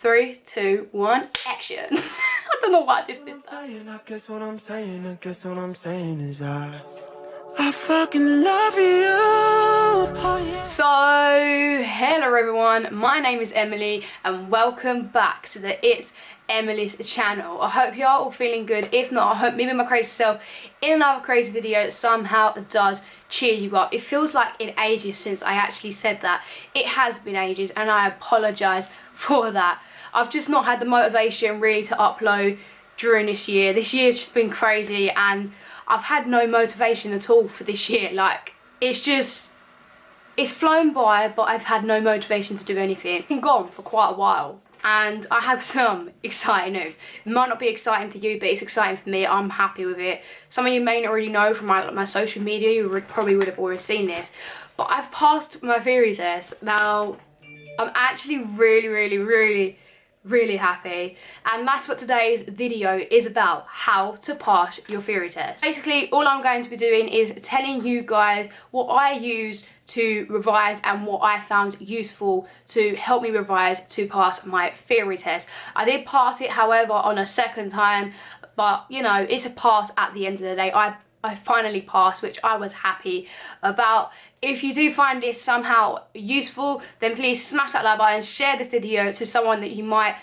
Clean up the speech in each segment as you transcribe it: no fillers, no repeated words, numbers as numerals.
3, 2, 1, action. I don't know why I just did that. I guess what I'm saying is I fucking love you. Oh, yeah. So, hello everyone, my name is Emily and welcome back to the It's Emily's channel. I hope you are all feeling good. If not, I hope me and my crazy self in another crazy video somehow does cheer you up. It feels like in ages since I actually said that. It has been ages and I apologise for that. I've just not had the motivation really to upload during this year. This year's just been crazy and I've had no motivation at all for this year. Like, it's flown by, but I've had no motivation to do anything. I've been gone for quite a while and I have some exciting news. It might not be exciting for you, but it's exciting for me. I'm happy with it. Some of you may not already know from my social media, you probably would have already seen this, but I've passed my theory test. Now, I'm actually really happy, and that's what today's video is about: how to pass your theory test. Basically, all I'm going to be doing is telling you guys what I use to revise and what I found useful to help me revise to pass my theory test. I did pass it, however, on a second time, but you know, it's a pass at the end of the day. I finally passed, which I was happy about. If you do find this somehow useful, then please smash that like button, share this video to someone that you might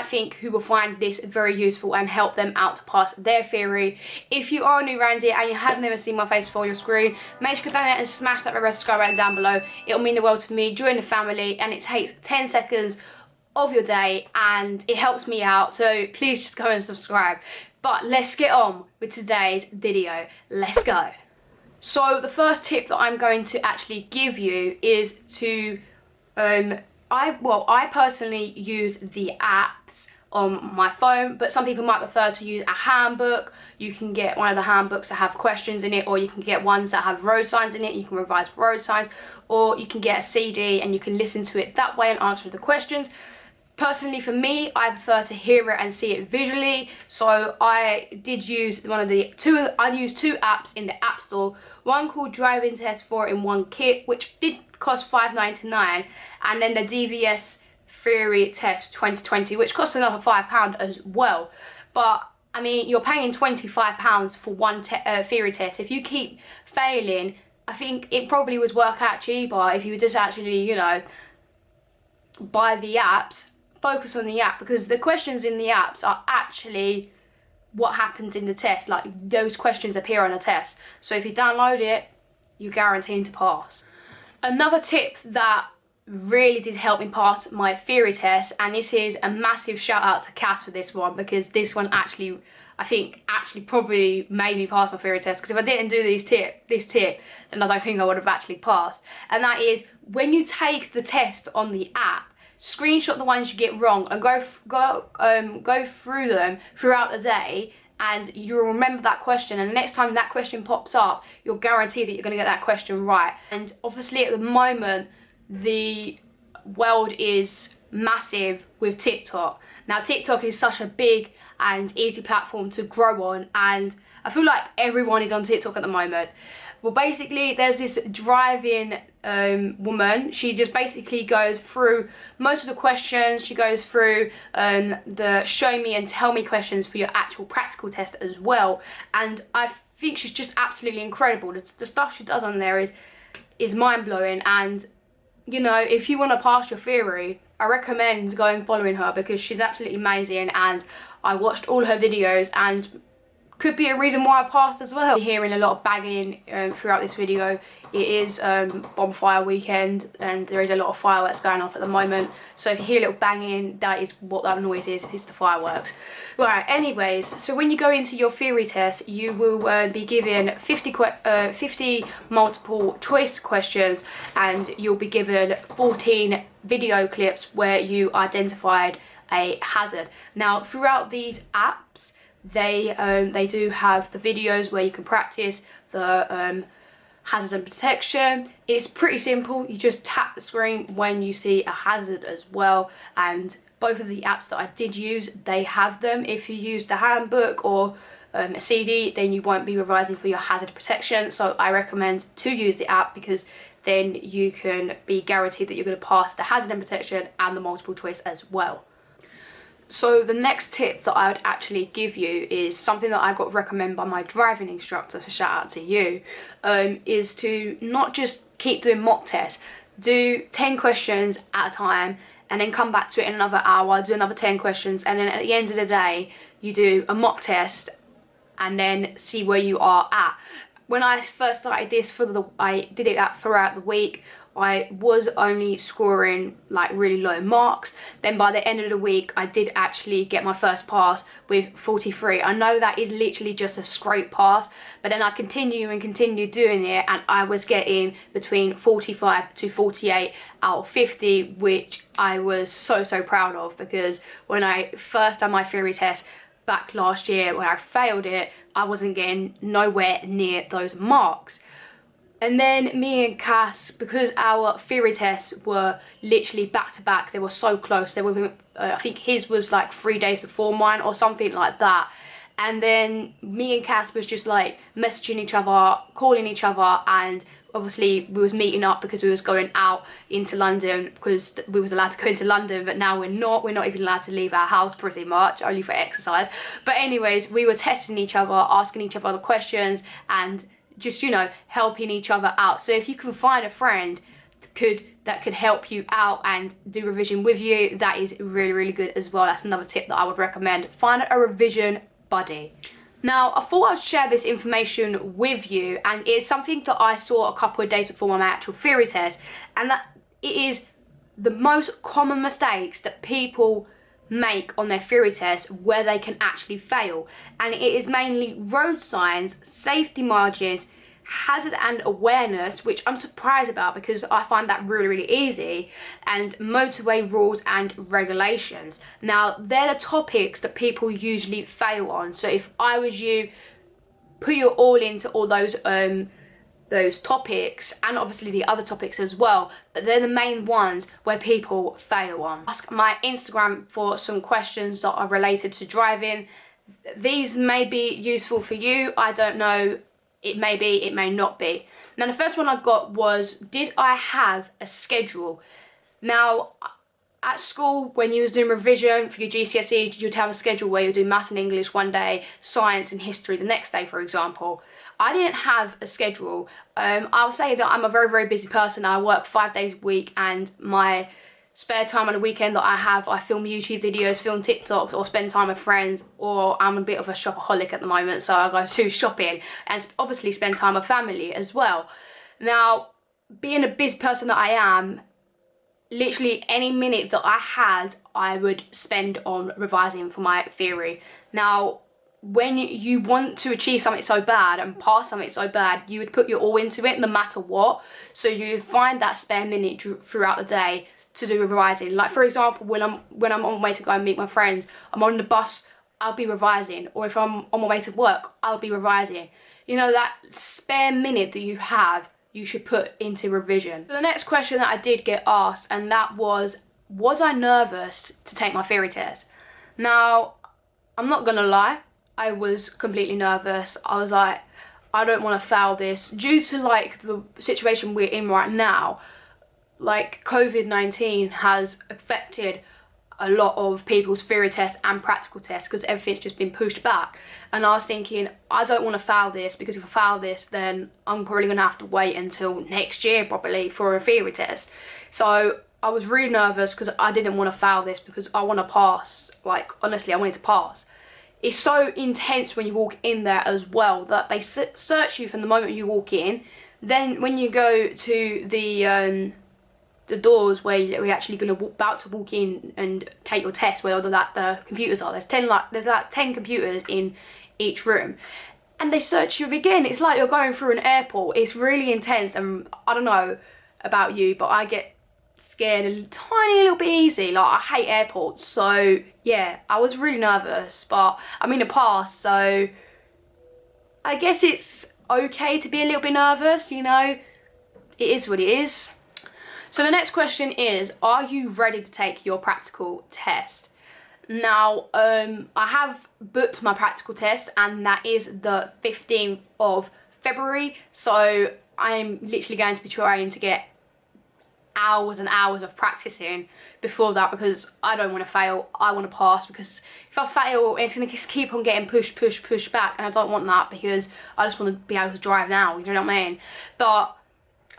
think who will find this very useful and help them out to pass their theory. If you are new around here and you have never seen my face before on your screen, make sure you go down there and smash that red subscribe button down below. It'll mean the world to me. Join the family, and it takes 10 seconds of your day and it helps me out, so please just go and subscribe. But let's get on with today's video. Let's go. So the first tip that I'm going to actually give you is to I personally use the apps on my phone, but some people might prefer to use a handbook. You can get one of the handbooks that have questions in it, or you can get ones that have road signs in it. You can revise road signs, or you can get a CD and you can listen to it that way and answer the questions. Personally, for me, I prefer to hear it and see it visually, so I did use I used two apps in the App Store. One called Driving Test 4-in-1 Kit, which did cost $5.99, and then the DVS Theory Test 2020, which cost another £5 as well. But I mean, you're paying £25 for one theory test. If you keep failing, I think it probably would work out cheaper if you just actually, you know, buy the apps. Focus on the app, because the questions in the apps are actually what happens in the test. Like, those questions appear on a test, so if you download it, you're guaranteed to pass. Another tip that really did help me pass my theory test, and this is a massive shout out to Cass for this one, because this one actually, I think, probably made me pass my theory test, because if I didn't do this tip, then I don't think I would have actually passed. And that is, when you take the test on the app, screenshot the ones you get wrong and go through them throughout the day, and you'll remember that question, and the next time that question pops up, you're guaranteed that you're going to get that question right. And obviously at the moment, the world is massive with TikTok. Now, TikTok is such a big and easy platform to grow on, and I feel like everyone is on TikTok at the moment. Well, basically, there's this driving woman. She just basically goes through most of the questions. She goes through the show me and tell me questions for your actual practical test as well. And I think she's just absolutely incredible. The stuff she does on there is mind-blowing. And, you know, if you want to pass your theory, I recommend going following her, because she's absolutely amazing. And I watched all her videos, and could be a reason why I passed as well. You're hearing a lot of banging throughout this video. It is bonfire weekend and there is a lot of fireworks going off at the moment, so if you hear a little banging, that is what that noise is. It's the fireworks. Right, anyways, so when you go into your theory test, you will be given 50 multiple choice questions, and you'll be given 14 video clips where you identified a hazard. Now, throughout these apps, they do have the videos where you can practice the hazard and protection. It's pretty simple. You just tap the screen when you see a hazard as well, and both of the apps that I did use, they have them. If you use the handbook or a CD, then you won't be revising for your hazard protection, so I recommend to use the app, because then you can be guaranteed that you're going to pass the hazard and protection and the multiple choice as well. So the next tip that I would actually give you is something that I got recommended by my driving instructor, so shout out to you, is to not just keep doing mock tests, do 10 questions at a time and then come back to it in another hour, do another 10 questions, and then at the end of the day you do a mock test and then see where you are at. When I first started this, I did it throughout the week, I was only scoring like really low marks. Then by the end of the week I did actually get my first pass with 43. I know that is literally just a scrape pass, but then I continued doing it and I was getting between 45 to 48 out of 50, which I was so proud of, because when I first done my theory test back last year when I failed it, I wasn't getting nowhere near those marks. And then me and Cass, because our theory tests were literally back to back, they were so close, they were, I think his was like 3 days before mine or something like that. And then me and Cass was just like messaging each other, calling each other, and obviously we was meeting up because we was going out into London, because we was allowed to go into London, but now we're not even allowed to leave our house pretty much, only for exercise. But anyways, we were testing each other, asking each other the questions, and just, you know, helping each other out. So if you can find a friend that could help you out and do revision with you, that is really good as well. That's another tip that I would recommend. Find a revision buddy. Now, I thought I'd share this information with you, and it's something that I saw a couple of days before my actual theory test, and that it is the most common mistakes that people make on their theory test where they can actually fail. And it is mainly road signs, safety margins, hazard and awareness, which I'm surprised about because I find that really easy, and motorway rules and regulations. Now, they're the topics that people usually fail on. So if I was you, put your all into all those topics, and obviously the other topics as well, but they're the main ones where people fail on. Ask my Instagram for some questions that are related to driving. These may be useful for you, I don't know. It may be, it may not be. Now, the first one I got was, did I have a schedule? Now, at school, when you was doing revision for your GCSEs, you'd have a schedule where you'd do maths and English one day, science and history the next day, for example. I didn't have a schedule. I'll say that I'm a very busy person. I work 5 days a week, and my spare time on the weekend that I film YouTube videos, film TikToks, or spend time with friends, or I'm a bit of a shopaholic at the moment, so I go to shopping and obviously spend time with family as well. Now, being a busy person that I am, literally any minute that I had, I would spend on revising for my theory. Now, when you want to achieve something so bad and pass something so bad, you would put your all into it no matter what. So you find that spare minute throughout the day to do revising. Like, for example, when I'm on my way to go and meet my friends, I'm on the bus, I'll be revising. Or if I'm on my way to work, I'll be revising. You know, that spare minute that you have, you should put into revision. So the next question that I did get asked, and that was I nervous to take my theory test? Now, I'm not gonna lie, I was completely nervous. I was like, I don't want to fail this. Due to like the situation we're in right now, like COVID-19 has affected a lot of people's theory tests and practical tests because everything's just been pushed back. And I was thinking, I don't want to fail this, because if I fail this, then I'm probably going to have to wait until next year probably for a theory test. So I was really nervous because I didn't want to fail this, because I want to pass. Like, honestly, I wanted to pass. It's so intense when you walk in there as well, that they search you from the moment you walk in. Then when you go to the doors where you're actually about to walk in and take your test, where the computers are, there's like 10 computers in each room, and they search you again. It's like you're going through an airport. It's really intense, and I don't know about you, but I get scared a tiny little bit easy. Like, I hate airports, so yeah, I was really nervous, but I mean, I passed, so I guess it's okay to be a little bit nervous, you know, it is what it is. So the next question is, are you ready to take your practical test? Now, I have booked my practical test, and that is the 15th of February. So I'm literally going to be trying to get hours and hours of practicing before that, because I don't want to fail. I want to pass, because if I fail, it's going to just keep on getting pushed back, and I don't want that, because I just want to be able to drive now, you know what I mean? But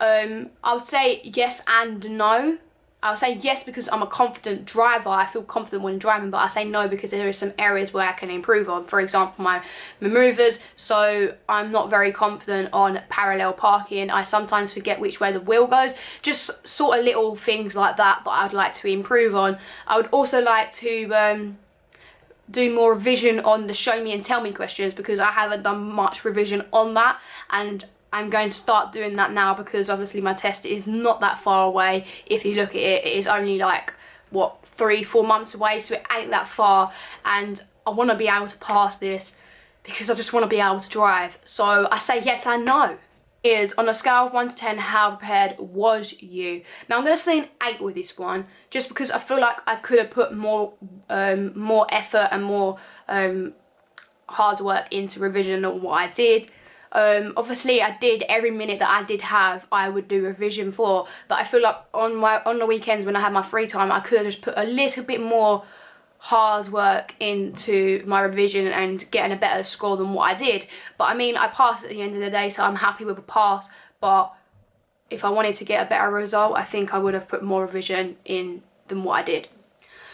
I would say yes and no. I would say yes because I'm a confident driver, I feel confident when driving, but I say no because there are some areas where I can improve on. For example, my manoeuvres, so I'm not very confident on parallel parking. I sometimes forget which way the wheel goes, just sort of little things like that I'd like to improve on. I would also like to do more revision on the show me and tell me questions, because I haven't done much revision on that, and I'm going to start doing that now, because obviously my test is not that far away. If you look at it, it is only like, what, 3-4 months away, so it ain't that far, and I want to be able to pass this because I just want to be able to drive. So I say yes and no. Is on a scale of 1 to 10, how prepared was you? Now I'm going to say an 8 with this one, just because I feel like I could have put more effort and more hard work into revision than what I did. Obviously I did every minute that I did have, I would do revision for, but I feel like on the weekends when I had my free time, I could have just put a little bit more hard work into my revision and getting a better score than what I did. But I mean, I passed at the end of the day, so I'm happy with a pass. But if I wanted to get a better result, I think I would have put more revision in than what I did.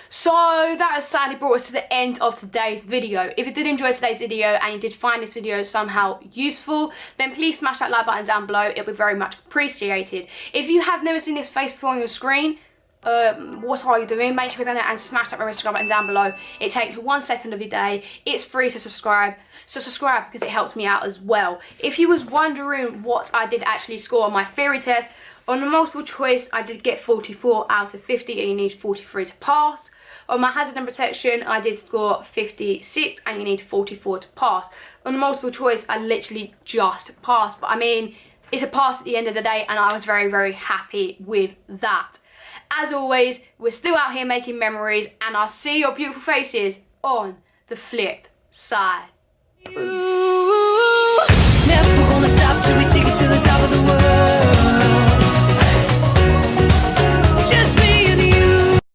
So that has sadly brought us to the end of today's video. If you did enjoy today's video and you did find this video somehow useful, then please smash that like button down below. It'll be very much appreciated. If you have never seen this face before on your screen, what are you doing? Make sure you go down there and smash that red subscribe button down below. It takes 1 second of your day. It's free to subscribe. So subscribe because it helps me out as well. If you was wondering what I did actually score on my theory test, on the multiple choice I did get 44 out of 50 and you need 43 to pass. On my hazard and protection I did score 56 and you need 44 to pass. On the multiple choice I literally just passed, but I mean, it's a pass at the end of the day and I was very, very happy with that. As always, we're still out here making memories, and I'll see your beautiful faces on the flip side.